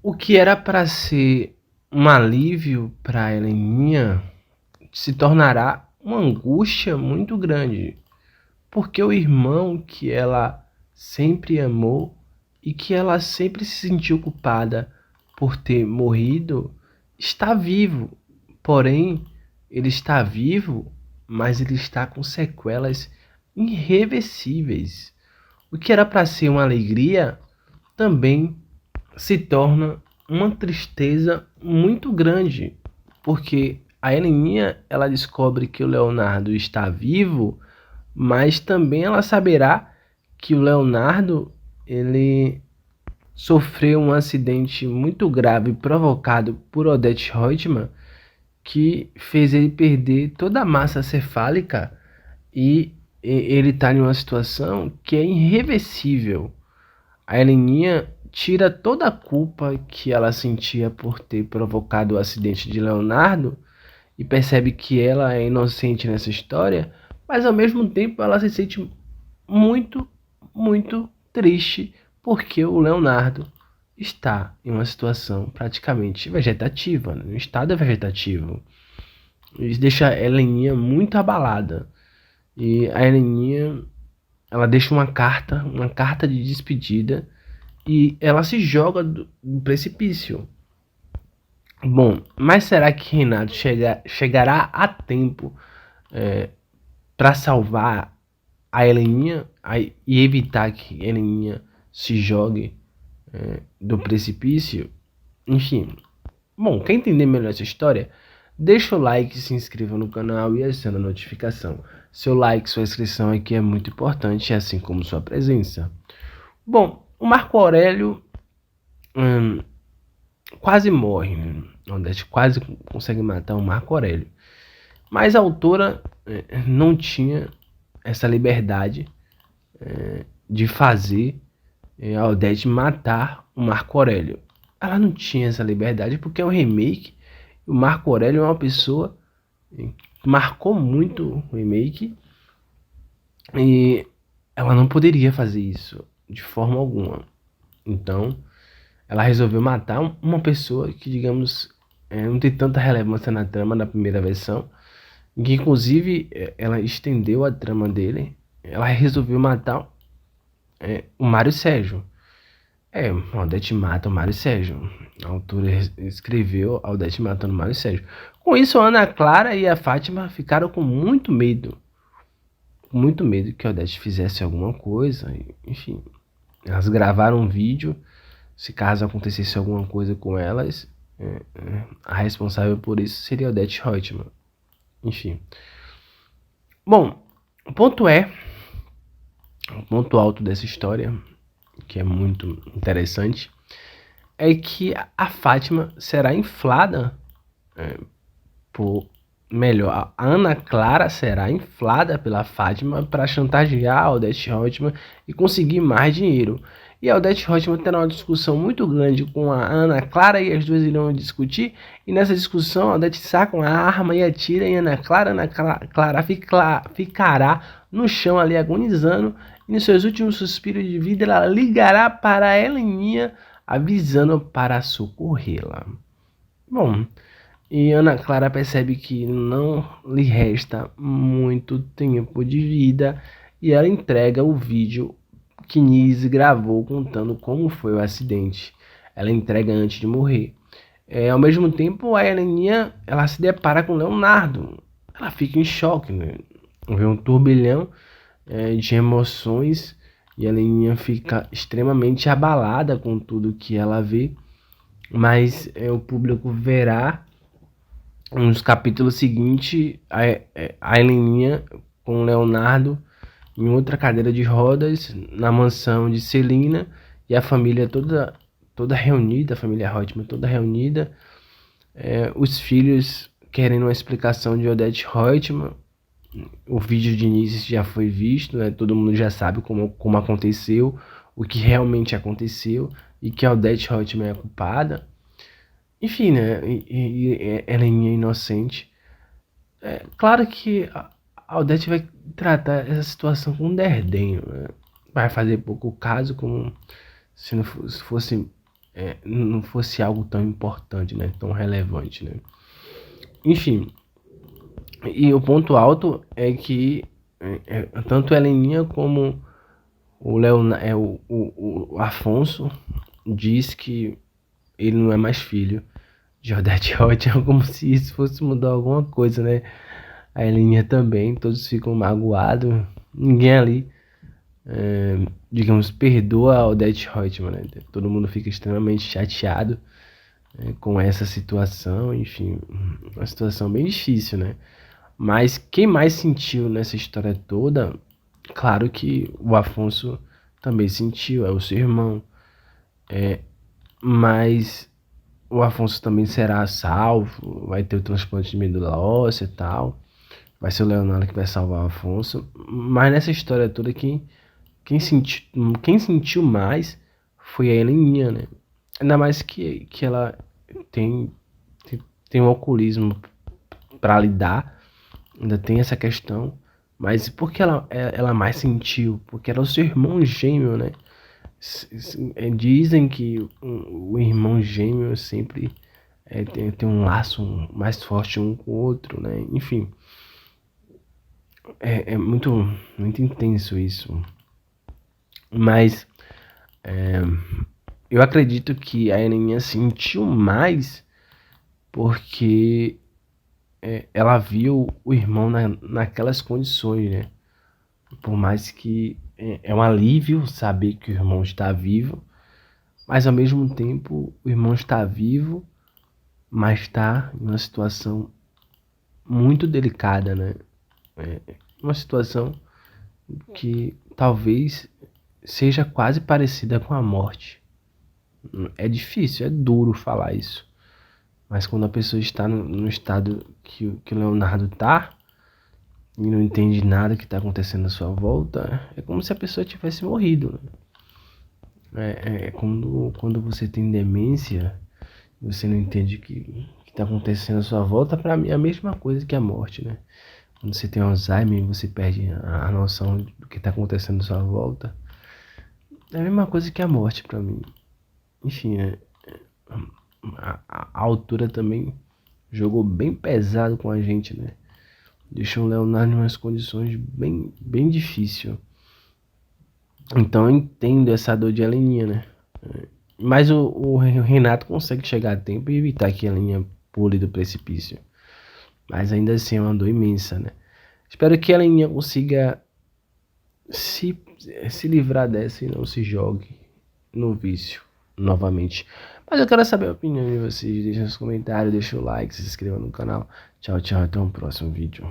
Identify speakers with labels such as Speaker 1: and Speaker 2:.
Speaker 1: O que era para ser um alívio para Heleninha se tornará uma angústia muito grande, porque o irmão que ela sempre amou e que ela sempre se sentiu culpada por ter morrido está vivo. Porém, ele está vivo, mas ele está com sequelas irreversíveis. O que era para ser uma alegria também se torna uma tristeza muito grande, porque a Heleninha ela descobre que o Leonardo está vivo, mas também ela saberá que o Leonardo ele sofreu um acidente muito grave provocado por Odete Roitman, que fez ele perder toda a massa cefálica e ele está em uma situação que é irreversível. A Heleninha tira toda a culpa que ela sentia por ter provocado o acidente de Leonardo e percebe que ela é inocente nessa história, mas ao mesmo tempo ela se sente muito, muito triste porque o Leonardo está em uma situação praticamente vegetativa, né? Um estado vegetativo. Isso deixa a Heleninha muito abalada. E a Heleninha, ela deixa uma carta de despedida e ela se joga do precipício. Bom, mas será que Renato chegará a tempo para salvar a Heleninha e evitar que a Heleninha se jogue do precipício? Enfim, bom, quer entender melhor essa história? Deixa o like, se inscreva no canal e acione a notificação. Seu like, sua inscrição aqui é muito importante, assim como sua presença. Bom, o Marco Aurélio quase morre, né? Odete quase consegue matar o Marco Aurélio. Mas a autora não tinha essa liberdade de fazer a Odete matar o Marco Aurélio. Ela não tinha essa liberdade porque é um remake. O Marco Aurélio é uma pessoa que marcou muito o remake e ela não poderia fazer isso de forma alguma. Então, ela resolveu matar uma pessoa que, digamos, não tem tanta relevância na trama da primeira versão, que inclusive ela estendeu a trama dele. Ela resolveu matar o Mário Sérgio. A Odete mata o Mário Sérgio. A autora escreveu a Odete matando o Mário Sérgio. Com isso, a Ana Clara e a Fátima ficaram com muito medo. Com muito medo que a Odete fizesse alguma coisa. Enfim, elas gravaram um vídeo. Se caso acontecesse alguma coisa com elas, a responsável por isso seria a Odete Roitman. Enfim. Bom, o ponto alto dessa história, que é muito interessante, é que a Fátima será inflada por... Melhor, a Ana Clara será inflada pela Fátima para chantagear a Odete Roitman e conseguir mais dinheiro. E a Odete Roitman terá uma discussão muito grande com a Ana Clara e as duas irão discutir. E nessa discussão, a Odete saca uma arma e atira em Ana Clara. Ana Clara ficará no chão ali agonizando. E nos seus últimos suspiros de vida, ela ligará para a Heleninha, avisando para socorrê-la. Bom, e Ana Clara percebe que não lhe resta muito tempo de vida e ela entrega o vídeo que Nise gravou contando como foi o acidente. Ela entrega antes de morrer. Ao mesmo tempo, a Heleninha ela se depara com Leonardo. Ela fica em choque, né? Vê um turbilhão de emoções e a Heleninha fica extremamente abalada com tudo que ela vê. Mas o público verá nos capítulos seguintes a Heleninha com o Leonardo em outra cadeira de rodas na mansão de Celina e a família toda reunida, a família Roitman toda reunida, os filhos querendo uma explicação de Odete Roitman. O vídeo de início já foi visto, né? Todo mundo já sabe como aconteceu, o que realmente aconteceu e que a Odete Roitman é a culpada. Enfim, né? E Heleninha é inocente. Claro que a Odete vai tratar essa situação com desdenho, né? Vai fazer pouco caso, como se não fosse não fosse algo tão importante, né? Tão relevante, né? Enfim, e o ponto alto é que tanto a Heleninha como o Afonso diz que ele não é mais filho de Odete Roitman, como se isso fosse mudar alguma coisa, né? A Heleninha também, todos ficam magoados, ninguém ali, digamos, perdoa a Odete Roitman, né? Todo mundo fica extremamente chateado com essa situação, enfim, uma situação bem difícil, né? Mas quem mais sentiu nessa história toda, claro que o Afonso também sentiu, é o seu irmão, mas o Afonso também será salvo, vai ter o transplante de medula óssea e tal, vai ser o Leonardo que vai salvar o Afonso, mas nessa história toda quem sentiu mais foi a Heleninha, né? Ainda mais que ela tem, tem, tem um oculismo para lidar, ainda tem essa questão. Mas por que ela mais sentiu? Porque era o seu irmão gêmeo, né? Dizem que o irmão gêmeo sempre tem um laço mais forte um com o outro, né? Enfim, é muito intenso isso. Mas eu acredito que a Aninha sentiu mais porque ela viu o irmão naquelas condições, né? Por mais que é um alívio saber que o irmão está vivo, mas ao mesmo tempo o irmão está vivo, mas está em uma situação muito delicada, né? Uma situação que talvez seja quase parecida com a morte. É difícil, é duro falar isso, mas quando a pessoa está no estado que o Leonardo está e não entende nada que está acontecendo à sua volta, é como se a pessoa tivesse morrido, né? Quando você tem demência, você não entende o que está acontecendo à sua volta, para mim é a mesma coisa que a morte, né? Quando você tem Alzheimer, você perde a noção do que está acontecendo à sua volta. É a mesma coisa que a morte para mim. Enfim, a altura também jogou bem pesado com a gente, né? Deixou o Leonardo em umas condições bem difíceis. Então eu entendo essa dor de Heleninha, né? Mas o Renato consegue chegar a tempo e evitar que a Heleninha pule do precipício. Mas ainda assim é uma dor imensa, né? Espero que a Heleninha consiga se, se livrar dessa e não se jogue no vício novamente. Mas eu quero saber a opinião de vocês. Deixa nos comentários, deixa o like, se inscreva no canal. Tchau, tchau. Até o próximo vídeo.